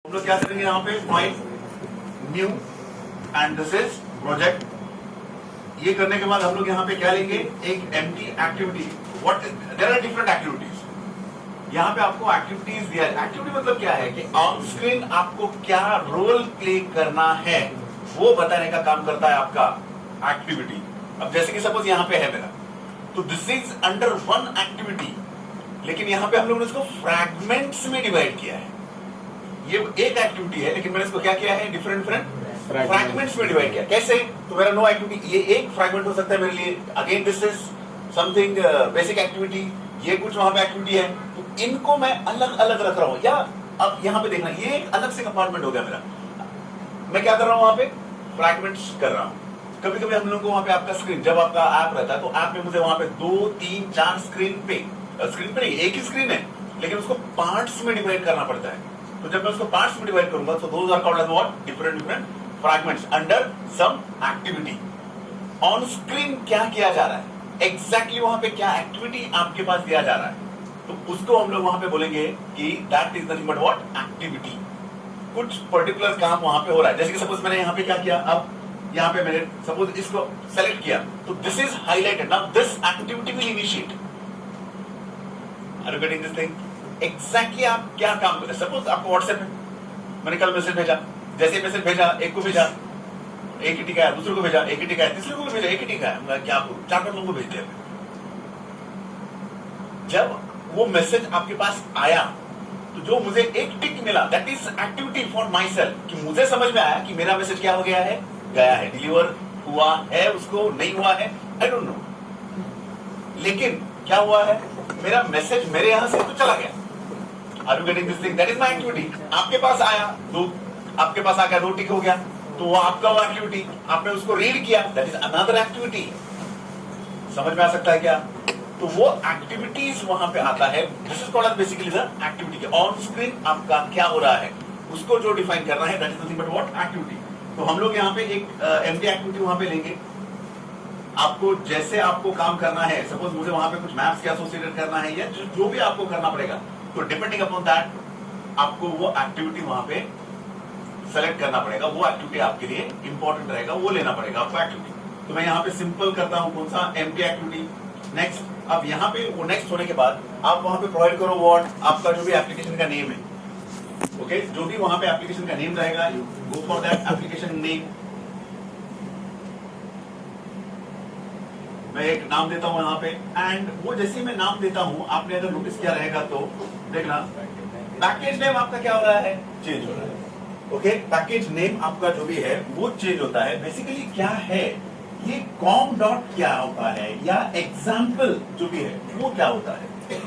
हम लोग क्या करेंगे यहाँ पे file new and this is project. ये करने के बाद हम लोग यहाँ पे क्या लेंगे, एक empty activity. What there are different activities. यहाँ पे आपको एक्टिविटीज दिया है। एक्टिविटी मतलब क्या है कि ऑन स्क्रीन आपको क्या रोल प्ले करना है वो बताने का काम करता है आपका एक्टिविटी। अब जैसे कि सपोज यहाँ पे है मेरा, तो this is under one activity, लेकिन यहाँ पे हम लोगों ने इसको फ्रैगमेंट्स में डिवाइड किया है। ये एक एक्टिविटी है लेकिन मैंने इसको क्या किया है, डिफरेंट फ्रैगमेंट्स में डिवाइड किया। कैसे? तो मेरा नो एक्टिविटी ये एक फ्रैगमेंट हो सकता है मेरे लिए। Again this is something basic activity, ये कुछ वहां पे एक्टिविटी है, तो इनको मैं अलग अलग रख रहा हूं। या अब यहाँ पे देखना, ये एक अलग से कंपार्टमेंट हो गया मेरा। मैं क्या कर रहा हूं वहां पे, फ्रैगमेंट्स कर रहा हूं। कभी कभी हम लोग को वहां पे आपका स्क्रीन, जब आपका ऐप रहता है तो ऐप में मुझे वहां पे 2, 3, 4 स्क्रीन पे नहीं, एक ही स्क्रीन है लेकिन उसको पार्ट्स में डिवाइड करना पड़ता है। तो जब मैं उसको पार्ट्स में डिवाइड करूंगा तो those are called as what, different fragments under some activity. On screen क्या किया जा रहा है, एग्जैक्टली वहां पे क्या एक्टिविटी आपके पास दिया जा रहा है, तो उसको हम लोग वहां पे बोलेंगे कि that is nothing but what, activity. कुछ पर्टिकुलर काम वहां पे हो रहा है। जैसे कि सपोज मैंने यहाँ पे क्या किया, अब यहाँ पे मैंने सपोज इसको सेलेक्ट किया, तो this is highlighted. Now this activity will initiate. Are you getting this thing? Exactly आप क्या काम कर रहे हैं। सपोज आपको व्हाट्सएप में मैंने कल मैसेज भेजा, जैसे मैसेज भेजा, एक को भेजा एक ही टिका है, दूसरे को भेजा एक ही टिका है, तीसरे को भेजा एक ही टिका है, मैं क्या करूं, 4-5 लोगों को भेज दिया। जब वो मैसेज आपके पास आया तो जो मुझे एक टिक मिला, that is activity for my self, कि मुझे समझ में आया कि मेरा मैसेज क्या हो गया है, गया है, डिलीवर हुआ है, उसको नहीं हुआ है, आई डोंट नो। लेकिन क्या हुआ है, मेरा मैसेज मेरे यहां से तो चला गया। Are you getting this thing? That is my activity. आपके पास आया, आपके पास आ गया, 2 टिक हो गया, तो वो आपका वो एक्टिविटी। आपने उसको रीड किया, that is another activity। समझ में आ सकता है क्या? तो वो एक्टिविटीज वहां पे आता है। This is called basically the activity. On screen आपका क्या हो रहा है उसको जो डिफाइन करना है, that is nothing but what, activity. तो हम लोग यहाँ पे एक एम्प्टी एक्टिविटी वहां पे लेंगे। आपको जैसे आपको काम करना है, सपोज मुझे वहां पे कुछ मैप्स के एसोसिएटेड करना है या जो भी आपको करना पड़ेगा, तो डिपेंडिंग अपॉन दैट आपको वो एक्टिविटी वहां पे सेलेक्ट करना पड़ेगा। वो एक्टिविटी आपके लिए इंपॉर्टेंट रहेगा, वो लेना पड़ेगा आपको एक्टिविटी। तो मैं यहाँ पे सिंपल करता हूँ, कौन सा, एम्प्टी एक्टिविटी, नेक्स्ट। अब यहाँ पे वो नेक्स्ट होने के बाद आप वहां पे प्रोवाइड करो व्हाट, आपका जो भी एप्लीकेशन का नेम है। ओके, जो भी वहां पे एप्लीकेशन का नेम रहेगा, go for that application name. मैं एक नाम देता हूं यहाँ पे, एंड वो जैसे मैं नाम देता हूं, आपने अगर नोटिस किया रहेगा तो देखना, पैकेज नेम आपका क्या हो रहा है, चेंज हो रहा है। ओके, पैकेज नेम आपका जो भी है वो चेंज होता है। बेसिकली क्या है ये, कॉम डॉट क्या होता है या एग्जाम्पल जो भी है वो क्या होता है।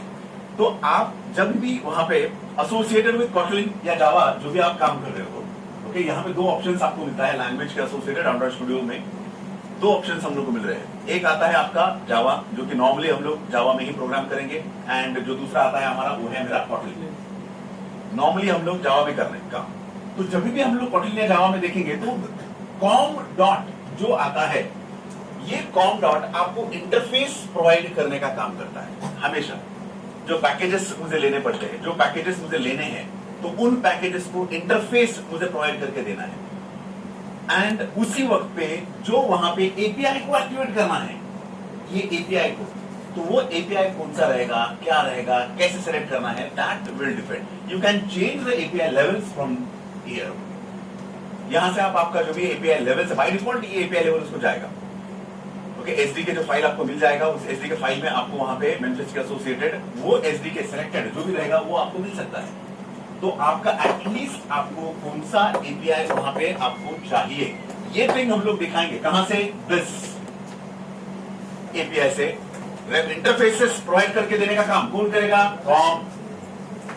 तो आप जब भी वहां पे एसोसिएटेड विद कोटलिन या जावा जो भी आप काम कर रहे हो, ओके, यहाँ पे 2 ऑप्शंस आपको मिलता है लैंग्वेज के एसोसिएटेड। एंड्रॉइड स्टूडियो में 2 ऑप्शंस हम लोग को मिल रहे हैं। एक आता है आपका जावा, जो कि नॉर्मली हम लोग जावा में ही प्रोग्राम करेंगे, एंड जो दूसरा आता है हमारा वो है मेरा कोटलिन। नॉर्मली हम लोग जावा में कर रहे हैं काम। तो जब भी हम लोग कोटलिन या जावा में देखेंगे तो कॉम डॉट जो आता है, ये कॉम डॉट आपको इंटरफेस प्रोवाइड करने का काम करता है। हमेशा जो पैकेजेस मुझे लेने पड़ते हैं, जो पैकेजेस मुझे लेने हैं, तो उन पैकेजेस को इंटरफेस मुझे प्रोवाइड करके देना है। एंड उसी वक्त पे जो वहां पे एपीआई को एक्टिवेट करना है, ये एपीआई को, तो वो एपीआई कौन सा रहेगा, क्या रहेगा, कैसे सेलेक्ट करना है, that will depend. You can change the API levels from here. यहां से आप आपका जो भी एपीआई लेवल है, बाय डिफॉल्ट ये एपीआई लेवल उसको जाएगा। ओके, एसडीके जो फाइल आपको मिल जाएगा, उस एसडीके फाइल में आपको वहां पे मैनिफेस्ट के एसोसिएटेड वो एसडीके सिलेक्टेड जो भी रहेगा वो आपको मिल सकता है। तो आपका एटलीस्ट आपको कौन सा एपीआई वहां पे आपको चाहिए, ये थिंग हम लोग दिखाएंगे। कहां से, दिस एपीआई से इंटरफेसेस प्रोवाइड करके देने का काम कौन करेगा, कॉम।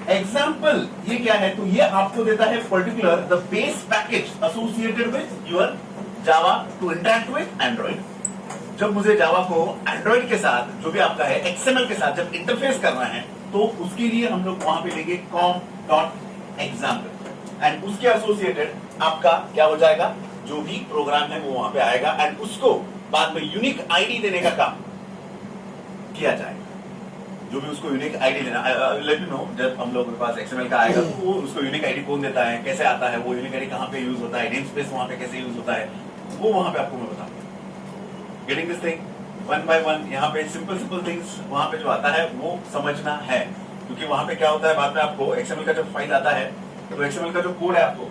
एग्जाम्पल ये क्या है, तो ये आपको देता है particular the base package associated with your Java to interact with Android. जब मुझे जावा को एंड्रॉइड के साथ जो भी आपका है एक्सएमएल के साथ जब इंटरफेस करना है, तो उसके लिए हम लोग वहां पे लेंगे कॉम डॉट एग्जाम्पल, एंड उसके एसोसिएटेड आपका क्या हो जाएगा, जो भी प्रोग्राम है वो वहां पे आएगा, एंड उसको बाद में यूनिक आईडी देने का काम किया जाएगा। जो भी उसको यूनिक आईडी लेना, लेट यू नो जब हम लोग के पास XML का आएगा तो वो उसको यूनिक आईडी कौन देता है, कैसे आता है, वो यूनिक आईडी कहाँ पे यूज होता है, नेम स्पेस वहाँ पे कैसे यूज होता है, वो वहाँ पे आपको मैं बताऊंगा। Getting this thing one by one. यहाँ पे सिंपल थिंग्स वहाँ पे जो आता है वो समझना है, क्योंकि वहाँ पे क्या होता है बाद में आपको XML का जब फाइल आता है तो XML का जो कोड है आपको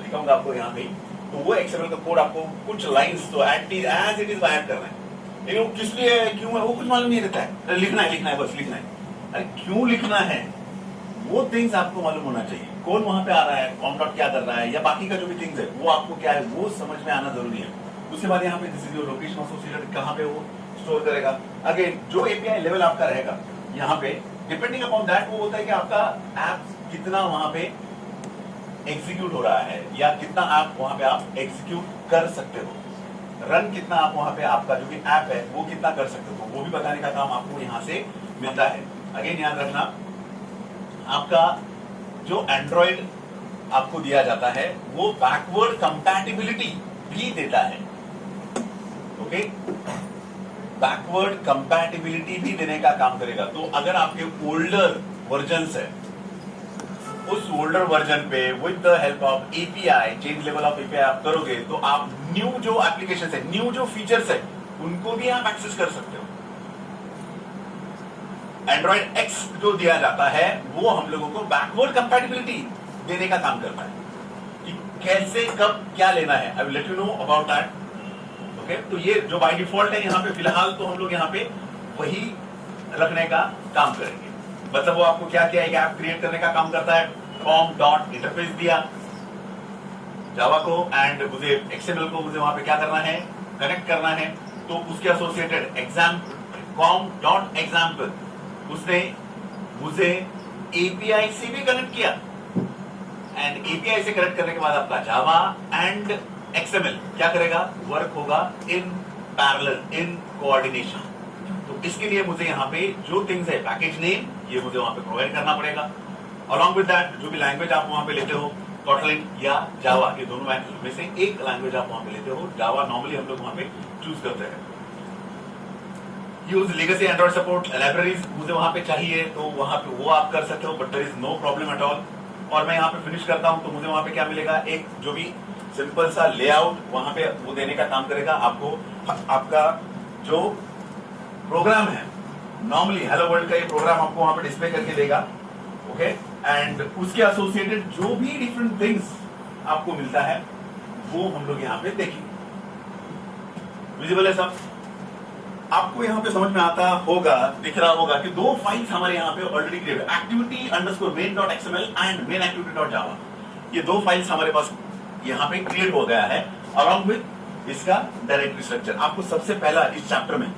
दिखाऊंगा आपको यहाँ पे, तो वो XML का कोड आपको कुछ लाइंस तो एज इट इज बाहर करना है, लेकिन वो किस लिए है क्यों है वो कुछ मालूम नहीं रहता है। लिखना है बस लिखना है। अरे क्यों लिखना है वो थिंग्स आपको मालूम होना चाहिए। कौन वहां पे आ रहा है, कॉम डॉट क्या कर रहा है, या बाकी का जो भी थिंग्स है वो आपको क्या है वो समझ में आना जरूरी है। उसके बाद यहाँ पे this is your location associated, कहाँ पे वो स्टोर करेगा। अगेन जो एपीआई लेवल आपका रहेगा यहाँ पे डिपेंडिंग अपॉन दैट वो होता है कि आपका ऐप कितना वहां पे एग्जीक्यूट हो रहा है, या कितना आप वहां पे आप एग्जीक्यूट कर सकते हो, रन कितना आप वहां पे आपका जो भी ऐप है वो कितना कर सकते हो, वो भी बताने का काम आपको यहाँ से मिलता है। अगेन याद रखना आपका जो एंड्रॉइड आपको दिया जाता है वो बैकवर्ड कंपैटिबिलिटी भी देता है। ओके, बैकवर्ड कंपैटिबिलिटी भी देने का काम करेगा। तो अगर आपके ओल्डर वर्जन्स है उस ओल्डर वर्जन पे with the help of API change level of API आप करोगे तो आप न्यू जो एप्लीकेशन है, न्यू जो फीचर्स है उनको भी आप एक्सेस कर सकते हो। एंड्रॉइड एक्स जो दिया जाता है वो हम लोगों को बैकवर्ड कंपैटिबिलिटी देने का काम करता है कि कैसे कब क्या लेना है। आई will let you know about that. Okay, तो ये जो बाय डिफॉल्ट है यहाँ पे फिलहाल तो हम लोग यहाँ पे वही रखने का काम करेंगे। मतलब वो आपको क्या किया, एक ऐप क्रिएट करने का काम करता है, कॉम डॉट इंटरफेस दिया जावा को, एंड मुझे XML को मुझे वहां पे क्या करना है, कनेक्ट करना है। तो उसके associated exam com dot example उसने मुझे एपीआई से भी कनेक्ट किया, एंड एपीआई से कनेक्ट करने के बाद आपका जावा एंड XML क्या करेगा, वर्क होगा इन पैरेलल, इन कोऑर्डिनेशन। तो इसके लिए मुझे यहाँ पे जो थिंग्स है, पैकेज नेम ये मुझे वहां पे प्रोवाइड करना पड़ेगा। अलॉन्ग विद दैट जो भी लैंग्वेज आप वहां पे लेते हो, कॉटलिन या जावा, ये दोनों में से एक लैंग्वेज आप वहां पे लेते हो। जावा नॉर्मली हम लोग वहां पे चूज करते हैं। Use legacy Android support libraries मुझे वहां पे चाहिए तो वहां पे वो आप कर सकते हो, but there is no problem at all. और मैं यहाँ पे फिनिश करता हूँ तो मुझे वहां पे क्या मिलेगा, एक जो भी सिंपल सा लेआउट वहां पे वो देने का काम करेगा आपको। आपका जो प्रोग्राम है नॉर्मली हेलो वर्ल्ड का ये प्रोग्राम आपको वहां पे डिस्प्ले करके देगा। ओके, एंड उसके एसोसिएटेड जो भी डिफरेंट थिंग्स आपको मिलता है वो हम लोग यहाँ पे देखेंगे। विजिबल है सब? आपको यहाँ पे समझ में आता होगा, दिख रहा होगा कि दो फाइल्स हमारे यहाँ पे already create, activity underscore main dot XML and main activity dot जावा। ये दो फाइल्स हमारे पास यहाँ पे क्रिएट हो गया है अलॉन्ग विद इसका डायरेक्टरी स्ट्रक्चर। आपको सबसे पहला इस चैप्टर में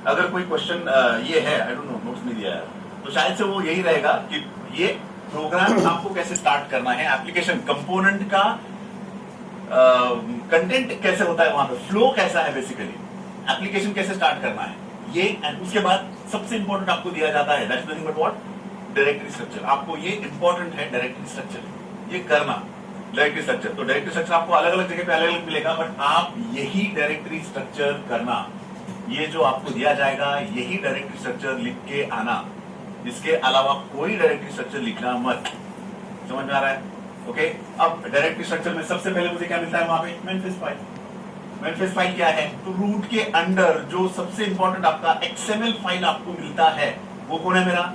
अगर कोई क्वेश्चन ये है, आई डोंट नो, नोट्स में दिया है तो शायद से वो यही रहेगा कि ये प्रोग्राम आपको कैसे स्टार्ट करना है, एप्लीकेशन कंपोनेंट का कंटेंट कैसे होता है, वहां पे फ्लो कैसा है, बेसिकली एप्लीकेशन कैसे स्टार्ट करना है ये। एंड उसके बाद सबसे इंपॉर्टेंट आपको दिया जाता है that's nothing but what, directory structure. आपको ये इंपॉर्टेंट है डायरेक्टरी स्ट्रक्चर ये करना। डायरेक्टरी स्ट्रक्चर तो डायरेक्टरी स्ट्रक्चर आपको अलग अलग जगह पे अलग अलग मिलेगा, बट आप यही डायरेक्टरी स्ट्रक्चर करना, ये जो आपको दिया जाएगा यही डायरेक्टरी स्ट्रक्चर लिख के आना। इसके अलावा कोई डायरेक्टरी स्ट्रक्चर लिखना मत। समझ में आ रहा है? ओके, अब डायरेक्टरी स्ट्रक्चर में सबसे पहले मुझे क्या मिलता है वहां पे, मैनिफेस्ट फाइल। मैनिफेस्ट फाइल क्या है, तो रूट के अंडर जो सबसे इंपॉर्टेंट आपका XML फाइल आपको मिलता है वो कौन है मेरा,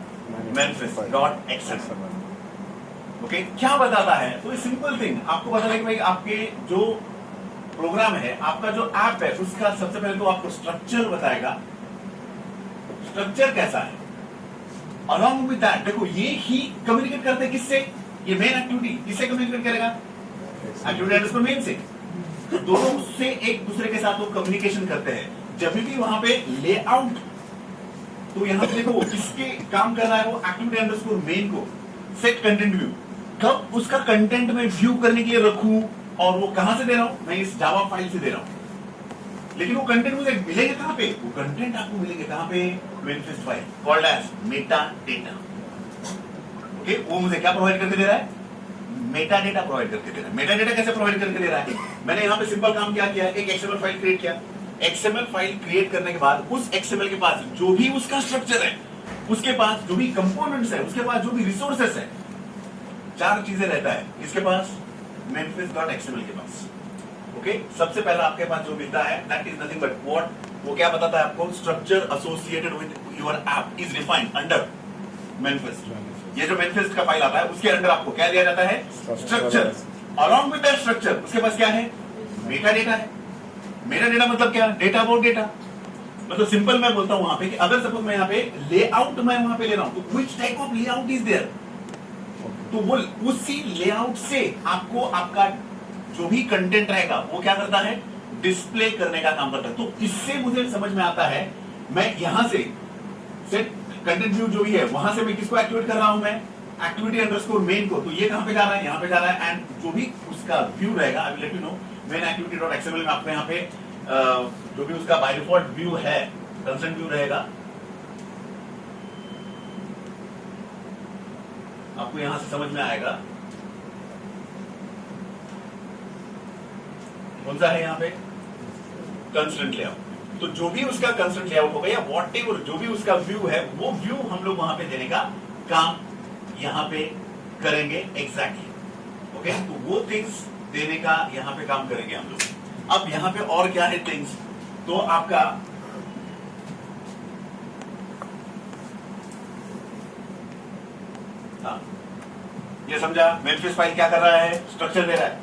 मैनिफेस्ट डॉट XML। ओके, क्या बताता है, तो सिंपल थिंग आपको बता दें कि भाई आपके जो प्रोग्राम है, आपका जो ऐप है, उसका सबसे पहले तो आपको स्ट्रक्चर बताएगा, स्ट्रक्चर कैसा है। अलॉन्ग विद दैट देखो ये ही कम्युनिकेट करते हैं किससे, ये मेन एक्टिविटी किससे कम्युनिकेट करेगा, एक्टिविटी अंडरस्कोर मेन से। तो दोनों से एक दूसरे के साथ वो कम्युनिकेशन करते हैं। जब भी वहां पे लेआउट, तो यहां पे देखो किसके काम कर रहा है वो, एक्टिविटी अंडरस्कोर मेन को सेट कंटेंट व्यू, कब उसका कंटेंट में व्यू करने के लिए रखूं, और वो कहां से दे रहा हूं, मैं इस जावा फाइल से दे रहा हूं। लेकिन वो कंटेंट मुझे मिलेंगे कहां पे, वो कंटेंट आपको मिलेंगे कहां पे, manifest file called as meta data. Okay, वो मुझे क्या प्रोवाइड करके दे रहा है, मेटा डेटा प्रोवाइड करके दे रहा है। मेटा डेटा कैसे प्रोवाइड करके दे रहा है, मैंने यहाँ पे सिंपल काम क्या किया, एक XML फाइल क्रिएट किया। XML फाइल क्रिएट करने के बाद उस XML के पास जो भी उसका स्ट्रक्चर है उसके पास जो भी कंपोनेंट्स है, उसके पास जो भी रिसोर्सेस है, 4 चीजें रहता है किसके पास, manifest.xml के पास। ओके, सबसे पहला आपके पास जो मिलता है that is nothing but what, वो क्या बताता है आपको, structure associated with your app is defined under manifest। ये जो manifest का फाइल आता है उसके अंदर आपको क्या दिया जाता है, structure. Along with that structure उसके पास क्या है, मेटा डेटा है। मेटा डेटा मतलब क्या, डेटा अबाउट डेटा। मतलब सिंपल मैं बोलता हूं वहां पे कि अगर सपोज मैं यहाँ पे लेआउट मैं वहां पे ले रहा हूं तो which type of layout is there, तो वो उसी लेआउट से आपको आपका जो भी कंटेंट रहेगा वो क्या करता है, डिस्प्ले करने का काम करता है। तो इससे मुझे समझ में आता है मैं यहां से सेट कंटेंट व्यू जो भी है वहां से मैं किसको एक्टिवेट कर रहा हूं, मैं एक्टिविटी अंडरस्कोर मेन को। तो ये कहां पे जा रहा है, यहां पे जा रहा है। एंड जो भी उसका व्यू रहेगा आई will let you no main activity dot XML में आपको यहाँ पे जो भी उसका बाय डिफॉल्ट व्यू है, कंसर्न व्यू रहेगा, आपको यहां से समझ में आएगा कौन सा है यहाँ पे, कंस्ट्रेंट लेआउट। तो जो भी उसका कंस्ट्रेंट लेआउट होगा या वॉट एवर जो भी उसका व्यू है, वो व्यू हम लोग वहां पे देने का काम यहां पे करेंगे एग्जैक्टली। ओके, तो वो थिंग्स देने का यहां पे काम करेंगे हम लोग। अब यहां पे और क्या है थिंग्स, तो आपका हाँ, ये समझा, manifest फाइल क्या कर रहा है, स्ट्रक्चर दे रहा है,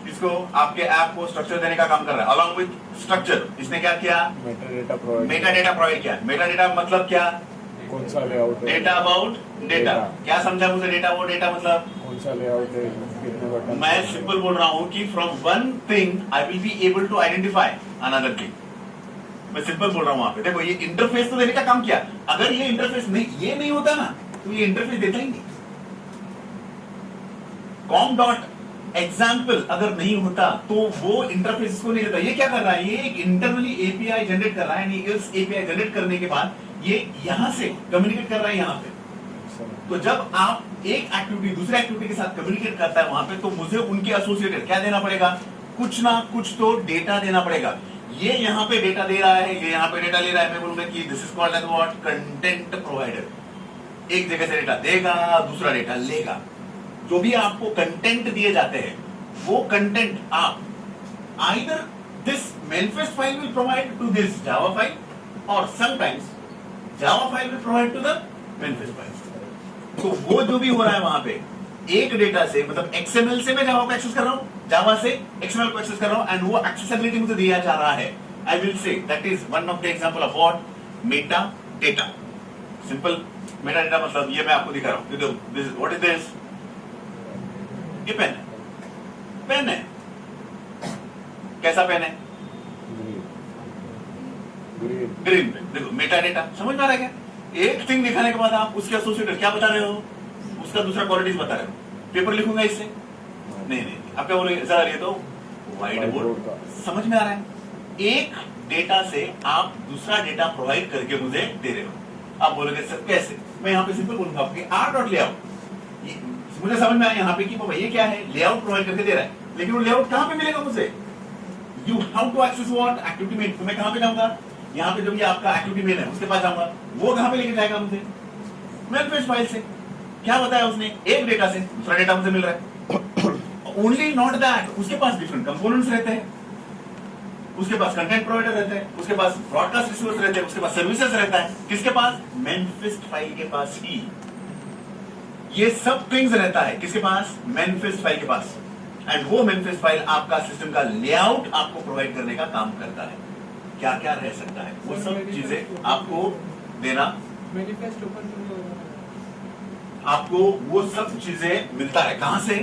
इसको आपके ऐप को स्ट्रक्चर देने का काम कर रहा है। अलॉन्ग विद स्ट्रक्चर इसने क्या किया, मेटा डेटा प्रोवाइड किया। मेटा डेटा मतलब क्या, कौन सा लेआउट है, डेटा अबाउट डेटा। क्या समझा मुझे डेटा अबाउट डेटा मतलब, कौन सा लेआउट है, कितने बटन। मैं सिंपल बोल रहा हूं कि from one thing I will be able to identify another thing. मैं सिंपल बोल रहा हूं वहां पे, देखो ये इंटरफेस तो देने का काम किया। अगर ये इंटरफेस नहीं, ये नहीं होता ना तो ये इंटरफेस देता ही नहीं। कॉम डॉट एग्जाम्पल अगर नहीं होता तो वो इंटरफेस को नहीं देता। ये क्या कर रहा है, ये एक इंटरनली एपीआई जनरेट कर रहा है। इस एपीआई जनरेट करने के बाद ये यहां से कम्युनिकेट कर रहा है यहाँ पे। तो जब आप एक एक्टिविटी दूसरे एक्टिविटी के साथ कम्युनिकेट करता है वहां पे, तो मुझे उनके एसोसिएटेड क्या देना पड़ेगा, कुछ ना कुछ तो डेटा देना पड़ेगा। ये यहाँ पे डेटा दे रहा है, ये यहाँ पे डेटा ले रहा है। मैं बोलूंगा कि this is called as what, content provider. एक जगह से डेटा देगा, दूसरा डेटा लेगा। जो भी आपको कंटेंट दिए जाते हैं वो कंटेंट आप either this manifest file will provide to this Java file और sometimes Java file will provide to the manifest file. तो वो जो भी हो रहा है वहां पे एक डेटा से, मतलब XML से मैं जावा को एक्सेस कर रहा हूं, जावा से XML को एक्सेस कर रहा हूं, एंड वो एक्सेसिबिलिटी मुझे दिया जा रहा है। I will say that is one of the example of what, Meta data. Simple Meta data मतलब ये मैं आपको दिखा रहा हूं। दिस व्हाट इज दिस, ये पेन है, पेन है। कैसा पेन है, ग्रीन पेन। देखो मेटा डेटा समझ में आ रहा है क्या? एक थिंग दिखाने के बाद आप उसके एसोसिएटेड क्या बता रहे हो, उसका दूसरा क्वालिटीज बता रहे हो। पेपर लिखूंगा इससे, नहीं आप क्या बोलोगे सर, ये तो व्हाइट बोर्ड। समझ में आ रहा है? एक डेटा से आप दूसरा डेटा प्रोवाइड करके मुझे दे रहे हो। आप बोलोगे सर कैसे? मैं यहाँ पे सिंपल बोलूंगा आपके आर डॉट लेआउट। मुझे समझ में आया यहाँ पे कि बाबा ये क्या है, लेआउट प्रोवाइड करके दे रहा है, लेकिन वो लेआउट कहाँ पे मिलेगा मुझे? You how to access what, activity main. तो मैं कहाँ पे जाऊंगा, यहाँ पे जो भी आपका एक्टिविटी मेन है उसके पास जाऊंगा। वो कहाँ पे लेके जाएगा मुझे, manifest फाइल से। क्या बताया उसने, एक डेटा से दूसरा डेटा मुझे मिल रहा है। ओनली नॉट दैट, उसके पास डिफरेंट कंपोनेंट्स रहते हैं, उसके पास कंटेंट प्रोवाइडर रहते हैं, उसके पास ब्रॉडकास्ट रिसीवर्स रहते हैं, उसके पास सर्विसेज रहता है। किसके पास, manifest फाइल के पास ही ये सब थिंग्स रहता है। किसके पास, manifest फाइल के पास। एंड वो manifest फाइल आपका सिस्टम का लेआउट आपको प्रोवाइड करने का काम करता है। क्या क्या रह सकता है वो सब चीजें आपको देना, मैनिफेस्ट ओपन आपको वो सब चीजें मिलता है। कहां से,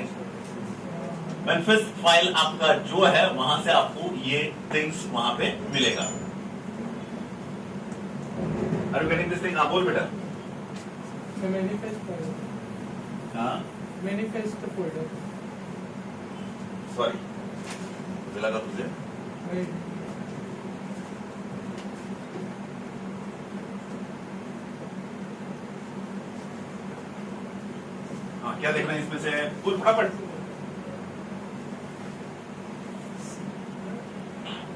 manifest फाइल आपका जो है वहां से आपको ये थिंग्स वहां पे मिलेगा। Are you getting this thing? आप बोल बेटा। मैनिफेस्ट हाँ, मैनिफेस्ट फोल्डर। सॉरी मुझे लगा तुझे। हाँ, क्या देखना है इसमें से, बोल फटाफट।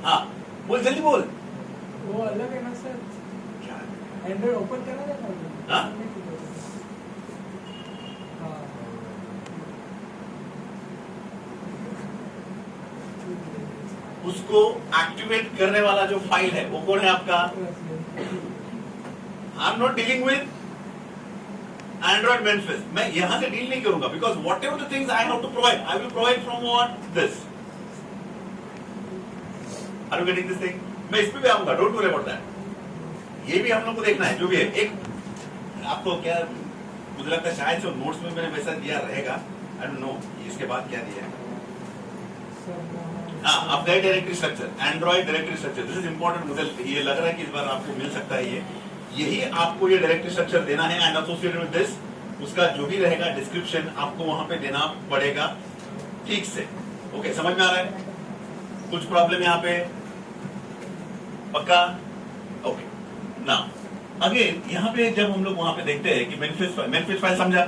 हाँ बोल, जल्दी बोल। वो अलग है ना सर, क्या एंड्रॉइड ओपन करा था ना? हाँ? हाँ। उसको एक्टिवेट करने वाला जो फाइल है वो कौन है आपका? I am not dealing with Android manifest. मैं यहां से डील नहीं करूंगा because whatever the things I have to provide I will provide from what this. Are you getting this thing? मैं इस पे भी आऊंगा, डोंट वरी अबाउट दैट. ये भी हम लोग को देखना है जो भी है. एक आपको क्या मुझे लगता है शायद से नोट्स में मैंने वैसा दिया रहेगा. आई डोंट नो इसके बाद क्या दिया है. हाँ, आप गए directory structure, Android directory structure. This is important. मुझे ये लग रहा है कि इस बार आपको मिल सकता है. यही आपको ये डायरेक्टरी स्ट्रक्चर देना है एंड एसोसिएटेड विद दिस उसका जो भी रहेगा डिस्क्रिप्शन आपको वहां पे देना पड़ेगा ठीक से. ओके, समझ में आ रहा है? कुछ प्रॉब्लम यहाँ पे पक्का? ओके. नाउ अगेन यहाँ पे जब हम लोग वहां पे देखते हैं कि मैनिफेस्ट फाइल समझा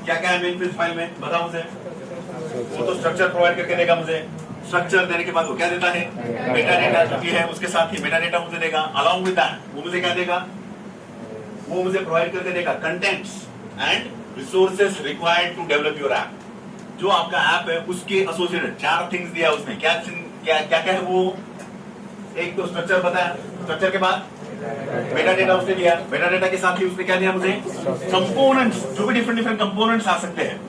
क्या क्या है मैनिफेस्ट फाइल में? बताओ मुझे. वो तो स्ट्रक्चर प्रोवाइड करके देगा मुझे. स्ट्रक्चर देने के बाद वो क्या देता है? मेटा डेटा जो भी है उसके साथ ही मेटा डेटा मुझे देगा. अलॉन्ग विद दैट वो मुझे क्या देगा? वो मुझे प्रोवाइड करके देगा contents and resources required to develop your app. जो आपका ऐप है उसके एसोसिएटेड 4 थिंग्स दिया उसने. क्या क्या क्या क्या है वो? एक तो स्ट्रक्चर बताया. स्ट्रक्चर के बाद मेटा डेटा उसने दिया. मेटा डेटा के साथ ही उसने क्या दिया मुझे? कंपोनेंट्स. जो भी डिफरेंट कंपोनेंट्स आ सकते हैं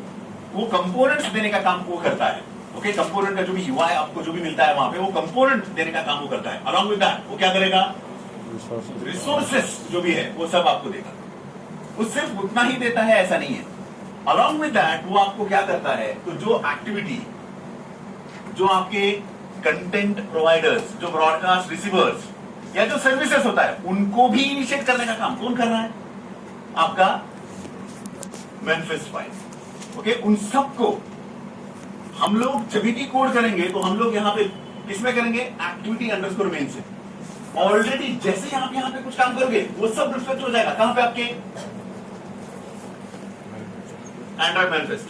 वो कंपोनेंट्स देने का काम वो करता है. ओके, कंपोनेंट का जो भी यूआई आपको जो भी मिलता है वहां पे वो कंपोनेंट देने का काम वो करता है. अलॉन्ग विद दैट वो क्या करेगा? रिसोर्सेस जो भी है वो सब आपको देगा. वो सिर्फ उतना ही देता है ऐसा नहीं है. अलॉन्ग विद दैट वो आपको क्या करता है? तो जो एक्टिविटी जो आपके कंटेंट प्रोवाइडर्स, जो ब्रॉडकास्ट रिसीवर्स या जो सर्विसेज होता है उनको भी इनिशिएट करने का काम कौन कर रहा है? आपका मैनिफेस्ट फाइल. ओके, उन सबको हम लोग जब भी कोड करेंगे तो हम लोग यहाँ पे किसमें करेंगे? एक्टिविटी अंडरस्कोर मेन से. ऑलरेडी जैसे आप यहाँ पे कुछ काम करोगे वो सब रिफ्लेक्ट हो जाएगा. कहां पे? आपके एंड्रॉइड मैनिफेस्ट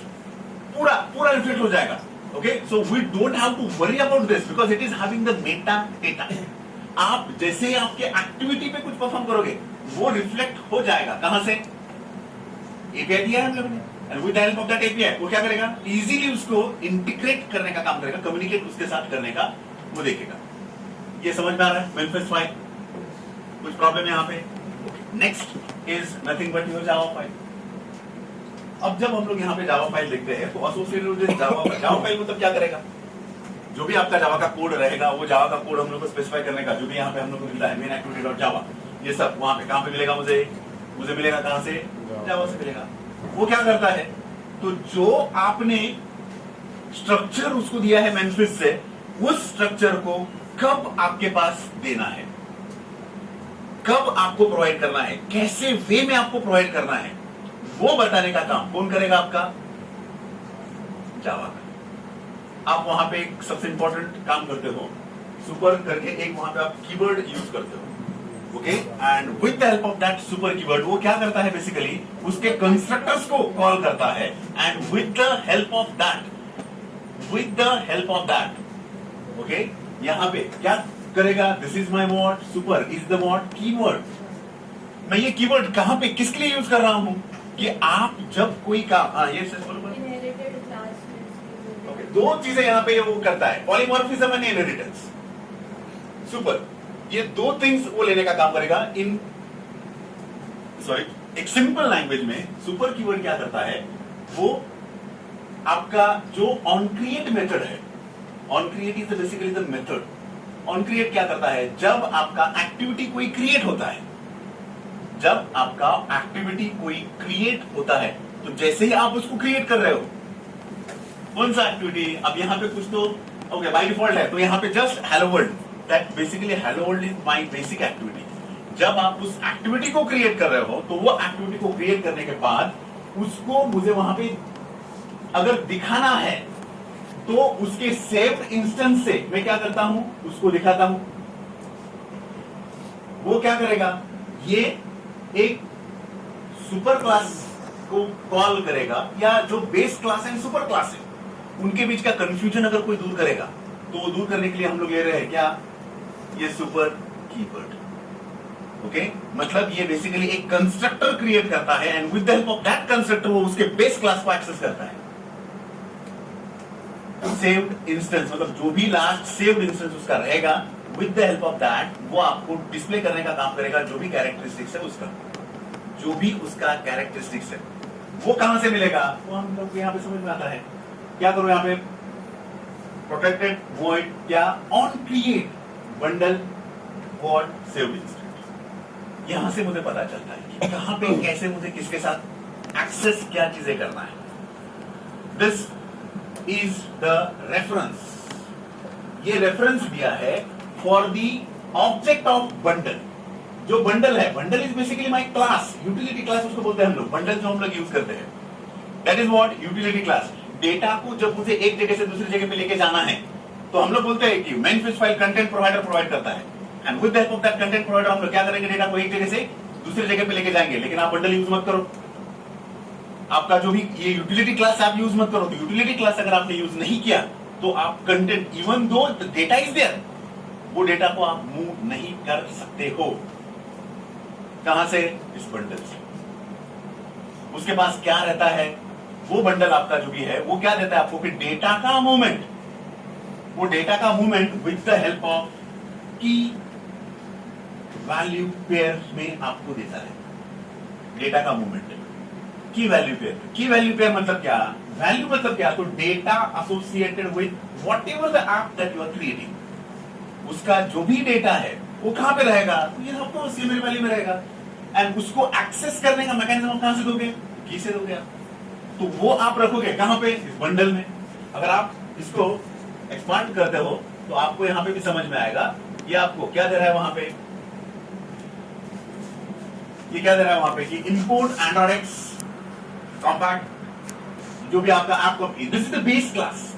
पूरा रिफ्लेक्ट हो जाएगा. Okay, so we don't have to worry about this because it is having the meta data. आप जैसे आपके एक्टिविटी पे कुछ परफॉर्म करोगे वो रिफ्लेक्ट हो जाएगा. कहां से? एपीआई दिया है हम लोगों ने and with the help of that API वो क्या करेगा? इजीली उसको इंटीग्रेट करने का काम करेगा. कम्युनिकेट उसके साथ करने का वो देखेगा. ये समझ में आ रहा है? Manifest file. कुछ प्रॉब्लम यहाँ पे? Next is nothing but your Java file. अब जब हम लोग यहाँ पे जावा फाइल देखते हैं तो एसोसिएटेड जावा फाइल मतलब क्या करेगा? जो भी आपका जावा का कोड रहेगा वो जावा का कोड हम लोग को स्पेसिफाई करने का जो भी यहाँ पे हम लोग को मिलता है मेन एक्टिविटी डॉट जावा ये सब वहां पे कहां पे मिलेगा? मुझे मिलेगा कहां से? जावा से मिलेगा. वो क्या करता है? तो जो आपने स्ट्रक्चर उसको दिया है मैनिफेस्ट से उस स्ट्रक्चर को कब आपके पास देना है, कब आपको प्रोवाइड करना है, कैसे वे में आपको प्रोवाइड करना है वो बताने का काम कौन करेगा? आपका जावा का. आप वहां पे एक सबसे इंपॉर्टेंट काम करते हो सुपर करके एक वहां पे आप कीवर्ड यूज करते हो. Okay, and with the help of that super keyword वो क्या करता है? बेसिकली उसके कंस्ट्रक्टर्स को कॉल करता है and with the help of that okay यहां पे क्या करेगा? This is my what? Super is the what? Keyword. मैं ये कीवर्ड कहां पे किसके लिए यूज कर रहा हूं? कि आप जब कोई काम ये ओके, 2 चीजें यहां पे वो करता है. Polymorphism and inheritance. सुपर ये 2 थिंग्स वो लेने का काम करेगा. एक सिंपल लैंग्वेज में सुपर कीवर्ड क्या करता है? वो आपका जो ऑन क्रिएट मेथड है, on create is basically the method. On create क्या करता है? जब आपका एक्टिविटी कोई क्रिएट होता है, जब आपका एक्टिविटी कोई क्रिएट होता है तो जैसे ही आप उसको क्रिएट कर रहे हो कौन सा एक्टिविटी? अब यहाँ पे कुछ तो ओके बाय डिफॉल्ट है तो यहाँ पे just hello world. That basically hello world is my basic activity. जब आप उस एक्टिविटी को क्रिएट कर रहे हो तो वो एक्टिविटी को क्रिएट करने के बाद उसको मुझे वहां पे अगर दिखाना है तो उसके सेव्ड इंस्टेंस से मैं क्या करता हूं? उसको दिखाता हूं. वो क्या करेगा? ये एक सुपर क्लास को कॉल करेगा या जो बेस क्लास है सुपर क्लास है उनके बीच का कंफ्यूजन अगर कोई दूर करेगा तो वो दूर करने के लिए हम लोग ले रहे हैं क्या? ये सुपर कीवर्ड. ओके मतलब ये बेसिकली एक कंस्ट्रक्टर क्रिएट करता है and with the help of that constructor वो उसके बेस क्लास को एक्सेस करता है। सेव्ड इंस्टेंस मतलब जो भी लास्ट सेव्ड इंस्टेंस उसका रहेगा, with the help of that वो आपको डिस्प्ले करने का काम करेगा जो भी कैरेक्टरिस्टिक्स है उसका, जो भी उसका कैरेक्टरिस्टिक्स है वो कहां से मिलेगा वो हम लोग यहां पे समझ में आता है। क्या करो यहां पे प्रोटेक्टेड वॉइड क्या on create bundle what saved instance. यहां से मुझे पता चलता है कि कहां पे कैसे मुझे किसके साथ एक्सेस क्या चीजें करना है। दिस इज द रेफरेंस, ये रेफरेंस दिया है for the object of bundle. जो बंडल है, bundle is basically my class, utility class उसको बोलते हैं हम लोग, बंडल जो हम लोग यूज करते हैं that is what utility class. Data को जब मुझे एक जगह से दूसरी जगह पे लेके जाना है तो हम लोग बोलते हैं कि manifest file content provider provide करता है and with the help of that content provider हम लोग क्या करेंगे, डेटा को एक जगह से दूसरी जगह पे लेके जाएंगे। लेकिन आप बंडल यूज मत करो, आपका जो भी ये यूटिलिटी क्लास आप यूज मत करो। तो यूटिलिटी क्लास अगर आपने यूज नहीं किया तो आप content even though data is there, वो डेटा को आप मूव नहीं कर सकते हो। कहां से, इस बंडल से। उसके पास क्या रहता है, वो बंडल आपका जो भी है वो क्या देता है आपको कि डेटा का मूवमेंट, वो डेटा का movement with the help of key value pair में आपको देता है। डेटा का movement key value pair, key value pair मतलब क्या, वैल्यू मतलब क्या, तो data associated with whatever the app that you are creating, उसका जो भी डेटा है वो कहां पे रहेगा, तो ये आपको सीएमएल वैल्यू में रहेगा। एंड उसको एक्सेस करने का मैकेनिज्म आप कहां से दोगे, की से दोगे आप, तो वो आप रखोगे कहां पे, इस बंडल में। अगर आप इसको एक्सपांड करते हो तो आपको यहां पे भी समझ में आएगा। ये आपको क्या दे रहा है वहां पे, ये क्या दे रहा है वहां पे कि इंपोर्ट एंड्रॉइड कॉम्पैक्ट, जो भी आपका app copy, this is the base class.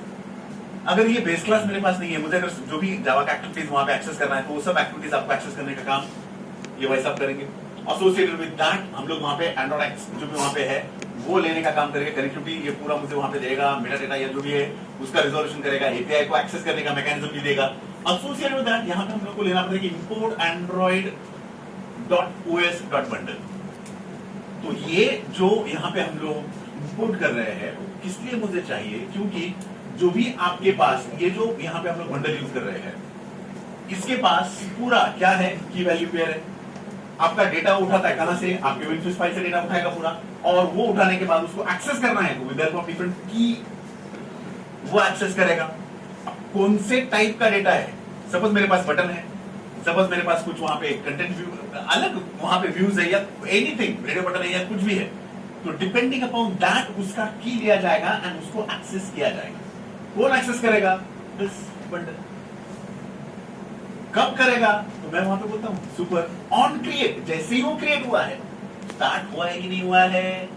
अगर ये बेस क्लास मेरे पास नहीं है, मुझे अगर जो भी जावा का एक्टिविटीज वहां पे एक्सेस करना है तो वो सब एक्टिविटीज आपको एक्सेस करने का काम ये वैसा करेंगे। एसोसिएटेड विद दैट हम लोग वहां पे एंड्रॉइड जो भी वहां पे है वो लेने का काम करेगा। कनेक्टिविटी ये पूरा मुझे वहां पे देगा, मेटा डेटा या जो भी है उसका रिजोल्यूशन करेगा, एपीआई को एक्सेस करने का मैकेनिज्म भी देगा। एसोसिएटेड विद दैट यहां पे हम लोग को लेना पड़ेगा इंपोर्ट एंड्रॉइड .os .bundle। तो ये जो यहां पे हम लोग इंपोर्ट कर रहे हैं किस लिए मुझे चाहिए, क्योंकि जो भी आपके पास ये जो यहां पे हम लोग बंडल यूज कर रहे हैं इसके पास पूरा क्या है, की वैल्यू पेयर है। आपका डेटा उठाता है कहां से, आपके विंडोज फाइल से डेटा उठाएगा पूरा, और वो उठाने के बाद उसको एक्सेस करना है तो विद हेल्प ऑफ डिफरेंट की वो एक्सेस करेगा। कौन से टाइप का डेटा है, सपोज मेरे पास बटन है, सपोज मेरे पास कुछ वहां पे कंटेंट व्यू अलग वहां पे व्यूज है या एनीथिंग रेडियो बटन है या कुछ भी है, तो डिपेंडिंग अपॉन दैट उसका की लिया जाएगा एंड उसको एक्सेस किया जाएगा। कौन एक्सेस करेगा, दिस बंडल। कब करेगा, तो मैं वहां पे बोलता हूं सुपर ऑन क्रिएट, जैसे ही वो क्रिएट हुआ है, स्टार्ट हुआ है कि नहीं हुआ है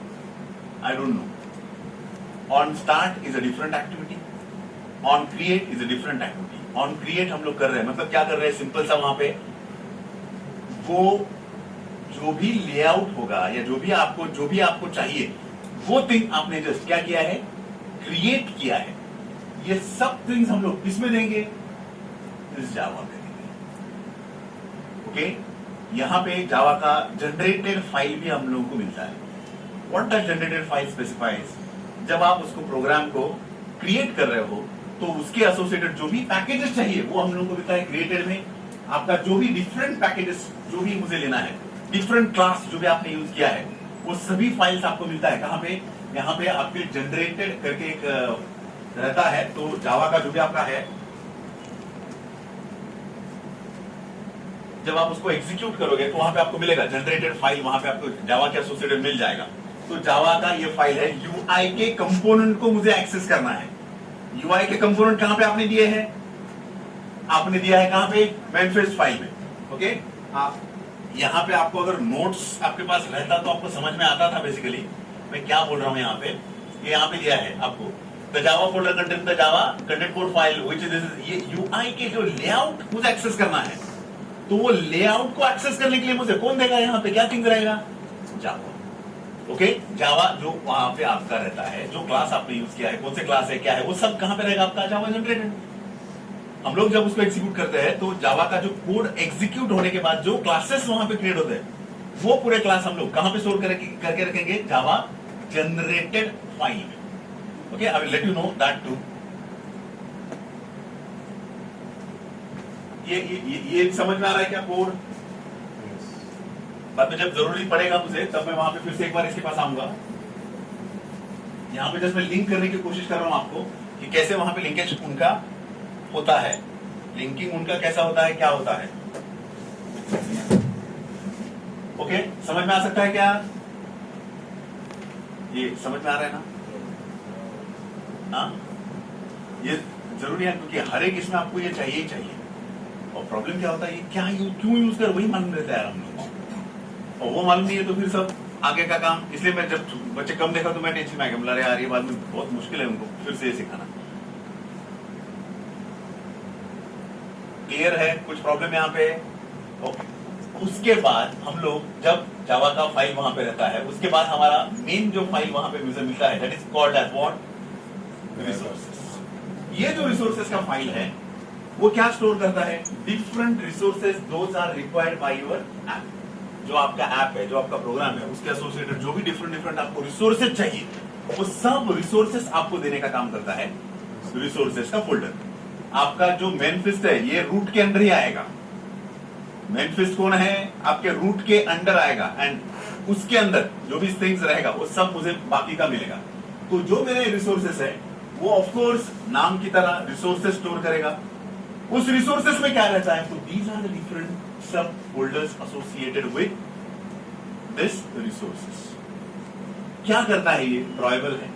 I don't know. On start is a different activity, on create is a different activity. On create हम लोग कर रहे हैं मतलब क्या कर रहे हैं, सिंपल सा वहां पे वो जो भी लेआउट होगा या जो भी आपको चाहिए वो थिंग आपने जस्ट क्या किया है, क्रिएट किया है। ये सब थिंग्स हम लोग किसमें देंगे, इस जावा में देंगे। ओके, यहां पे जावा का जनरेटेड फाइल भी हम लोगों को मिलता है। What does generated file specifies, जब आप उसको प्रोग्राम को क्रिएट कर रहे हो तो उसके एसोसिएटेड जो भी पैकेजेस चाहिए वो हम लोगों को मिलता है क्रिएटेड में। आपका जो भी डिफरेंट पैकेजेस जो भी मुझे लेना है, डिफरेंट क्लास जो भी आपने यूज किया है, वो सभी फाइल्स आपको मिलता है कहां पे, यहाँ पे आपके जनरेटेड करके एक रहता है। तो जावा का जो भी आपका है, जब आप उसको एग्जीक्यूट करोगे तो वहां पे आपको मिलेगा जनरेटेड फाइल, वहां पे आपको जावा के एसोसिएटेड मिल जाएगा। तो जावा का ये फाइल है, यूआई के कंपोनेंट को मुझे एक्सेस करना है। यूआई के कंपोनेंट कहां पे आपने दिए हैं, आपने दिया है कहां पे, मैनिफेस्ट फाइल में। ओके, आप यहाँ पे आपको अगर नोट्स आपके पास रहता तो आपको समझ में आता था बेसिकली मैं क्या बोल रहा हूँ। यहाँ पे ये यहाँ पे दिया है आपको, the Java folder contain the Java content code file which is, ये यूआई के जो लेआउट मुझे एक्सेस करना है, तो वो लेआउट को एक्सेस करने के लिए मुझे कौन देगा, यहाँ पे क्या थिंग रहेगा, जावा। ओके, जावा जो वहां पे आपका रहता है, जो क्लास आपने यूज किया है, कौन से क्लास है क्या है, वो सब कहां पे रहेगा आपका, जावा जनरेटेड। हम लोग जब उसको एग्जीक्यूट करते हैं तो जावा का जो कोड एग्जीक्यूट होने के बाद जो क्लासेस वहां पे क्रिएट होते हैं वो पूरे क्लास हम लोग कहां पे स्टोर करके रखेंगे? जावा जनरेटेड फाइल में। Okay, I will let you know that too. ये समझ में आ रहा है क्या कोड? बाद में जब जरूरी पड़ेगा मुझे तब मैं वहां पे फिर से एक बार इसके पास आऊंगा। यहां पे जस्ट मैं लिंक करने की कोशिश कर रहा हूं आपको कि कैसे वहां पे लिंकेज उनका होता है, लिंकिंग उनका कैसा होता है, क्या होता है। ओके, समझ में आ सकता है क्या? ये समझ में आ रहा है ना? हाँ, ये जरूरी है क्योंकि हर एक इसमें आपको ये चाहिए ही चाहिए। और प्रॉब्लम क्या होता है, ये क्या क्यों यूज कर, वही मालूम रहता है हम लोग, और वो मालूम नहीं है तो फिर सब आगे का काम। इसलिए मैं जब बच्चे कम देखा तो मैं टेंशन में आ गया, बोला यार ये बात में बहुत मुश्किल है उनको फिर से ये सिखाना। क्लियर है? कुछ प्रॉब्लम यहाँ पे? ओके। उसके बाद हम लोग जब जावा का फाइल वहां पे रहता है, उसके बाद हमारा मेन जो फाइल वहां पे मुझे मिलता है that is called as what? Resources. ये जो रिसोर्सेस का फाइल है वो क्या स्टोर करता है? Different resources those are required by your app. जो आपका ऐप है, जो आपका प्रोग्राम है, उसके एसोसिएटेड जो भी डिफरेंट आपको रिसोर्सेज चाहिए वो सब रिसोर्सेस आपको देने का काम करता है रिसोर्सेस का फोल्डर। आपका जो मेनफिस्ट है ये रूट के अंदर ही आएगा। मेनफिस्ट कौन है? आपके रूट के अंदर आएगा एंड उसके अंदर जो भी थिंग्स रहेगा वो सब मुझे बाकी का मिलेगा। तो जो मेरे रिसोर्सेस है वो ऑफकोर्स नाम की तरह रिसोर्सेस स्टोर करेगा। उस रिसोर्सेस में क्या रहता है? तो दीज आर द डिफरेंट सब folders associated with this resources. क्या करता है ये? ड्रॉएबल है।